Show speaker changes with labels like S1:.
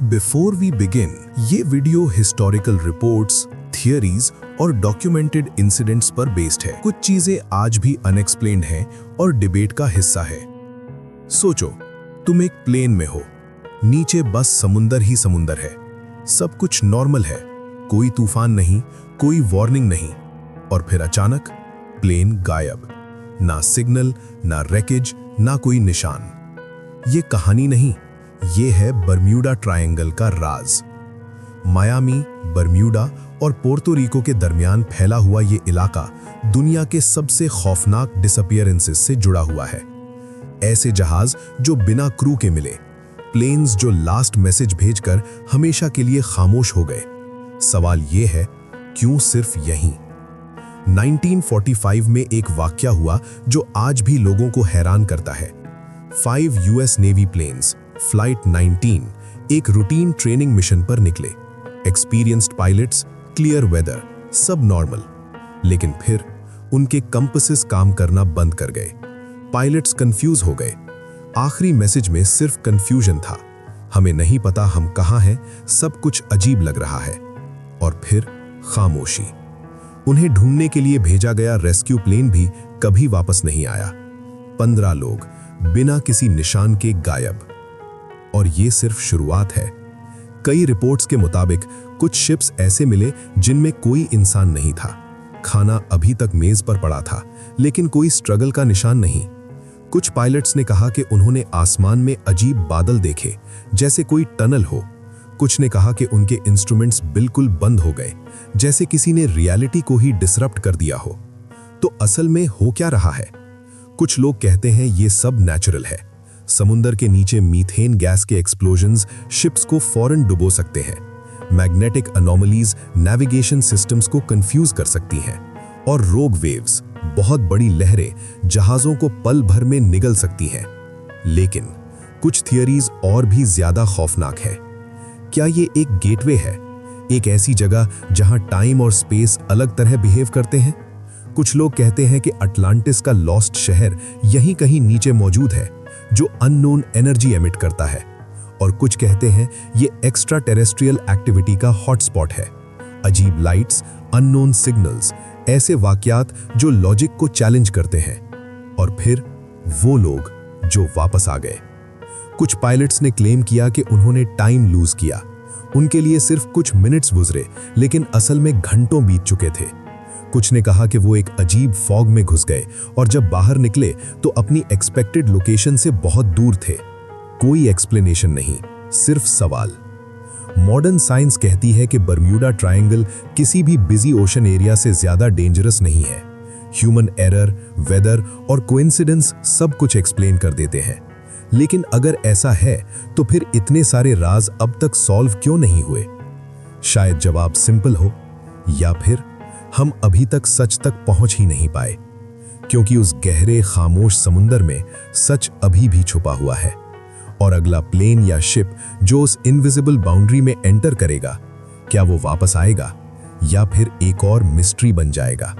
S1: Before we begin, ये video historical reports, theories और documented incidents पर बेस्ड है। कुछ चीजें आज भी अनएक्सप्लेन्ड हैं और डिबेट का हिस्सा है। सोचो, तुम एक प्लेन में हो, नीचे बस समुंदर ही समुंदर है, सब कुछ नॉर्मल है, कोई तूफान नहीं, कोई वार्निंग नहीं, और फिर अचानक प्लेन गायब। ना सिग्नल, ना रैकेज, ना कोई निशान। ये कहानी नहीं, ये है बर्म्यूडा ट्रायंगल का राज। मायामी, बर्म्यूडा और पोर्तो रिको के दरमियान फैला हुआ ये इलाका दुनिया के सबसे खौफनाक डिसअपीयरेंसेस से जुड़ा हुआ है। ऐसे जहाज जो बिना क्रू के मिले, प्लेन्स जो लास्ट मैसेज भेजकर हमेशा के लिए खामोश हो गए। सवाल ये है, क्यों सिर्फ यहीं? 1945 में एक वाकया हुआ जो आज भी लोगों को हैरान करता है। 5 यूएस नेवी प्लेन्स फ्लाइट 19 एक रूटीन ट्रेनिंग मिशन पर निकले। एक्सपीरियंस्ड पायलट्स, क्लियर वेदर, सब नॉर्मल। लेकिन फिर उनके कंपासेस काम करना बंद कर गए। पायलट्स कंफ्यूज हो गए। आखिरी मैसेज में सिर्फ कंफ्यूजन था, हमें नहीं पता हम कहां हैं, सब कुछ अजीब लग रहा है। और फिर खामोशी। उन्हें ढूंढने के लिए भेजा गया रेस्क्यू प्लेन भी कभी वापस नहीं आया। 15 लोग बिना किसी निशान के गायब। और ये सिर्फ शुरुआत है। कई रिपोर्ट्स के मुताबिक कुछ शिप्स ऐसे मिले जिनमें कोई इंसान नहीं था। खाना अभी तक मेज पर पड़ा था, लेकिन कोई स्ट्रगल का निशान नहीं। कुछ पायलट्स ने कहा कि उन्होंने आसमान में अजीब बादल देखे, जैसे कोई टनल हो। कुछ ने कहा कि उनके इंस्ट्रूमेंट्स बिल्कुल बंद हो गए, जैसे किसी ने रियलिटी को ही डिसरप्ट कर दिया हो। तो असल में हो क्या रहा है? कुछ लोग कहते हैं ये सब नेचुरल है। समुंदर के नीचे मीथेन गैस के एक्सप्लोजन्स शिप्स को फौरन डुबो सकते हैं। मैग्नेटिक अनोमलीज नेविगेशन सिस्टम्स को कंफ्यूज कर सकती हैं। और रोग वेव्स, बहुत बड़ी लहरें, जहाजों को पल भर में निगल सकती हैं। लेकिन कुछ थियरीज और भी ज्यादा खौफनाक है। क्या ये एक गेटवे है, एक ऐसी जगह जहां टाइम और स्पेस अलग तरह बिहेव करते हैं? कुछ लोग कहते हैं कि अटलांटिस का लॉस्ट शहर यहीं कहीं नीचे मौजूद है, जो अननोन एनर्जी एमिट करता है। और कुछ कहते हैं ये एक्स्ट्रा टेरेस्ट्रियल एक्टिविटी का हॉटस्पॉट है। अजीब लाइट्स, अननोन सिग्नल्स, ऐसे वाकयात जो लॉजिक को चैलेंज करते हैं। और फिर वो लोग जो वापस आ गए। कुछ पायलट्स ने क्लेम किया कि उन्होंने टाइम लूज किया। उनके लिए सिर्फ कुछ मिनट्स गुजरे, लेकिन असल में घंटों बीत चुके थे। कुछ ने कहा कि वो एक अजीब फॉग में घुस गए और जब बाहर निकले तो अपनी एक्सपेक्टेड लोकेशन से बहुत दूर थे। कोई एक्सप्लेनेशन नहीं, सिर्फ सवाल। मॉडर्न साइंस कहती है कि बर्म्यूडा ट्रायंगल किसी भी बिजी ओशन एरिया से ज्यादा डेंजरस नहीं है। ह्यूमन एरर, वेदर और कोइंसिडेंस सब कुछ एक्सप्लेन कर देते हैं। लेकिन अगर ऐसा है तो फिर इतने सारे राज अब तक सॉल्व क्यों नहीं हुए? शायद जवाब सिंपल हो, या फिर हम अभी तक सच तक पहुंच ही नहीं पाए, क्योंकि उस गहरे खामोश समुंदर में सच अभी भी छुपा हुआ है। और अगला प्लेन या शिप जो उस इनविजिबल बाउंड्री में एंटर करेगा, क्या वो वापस आएगा या फिर एक और मिस्ट्री बन जाएगा?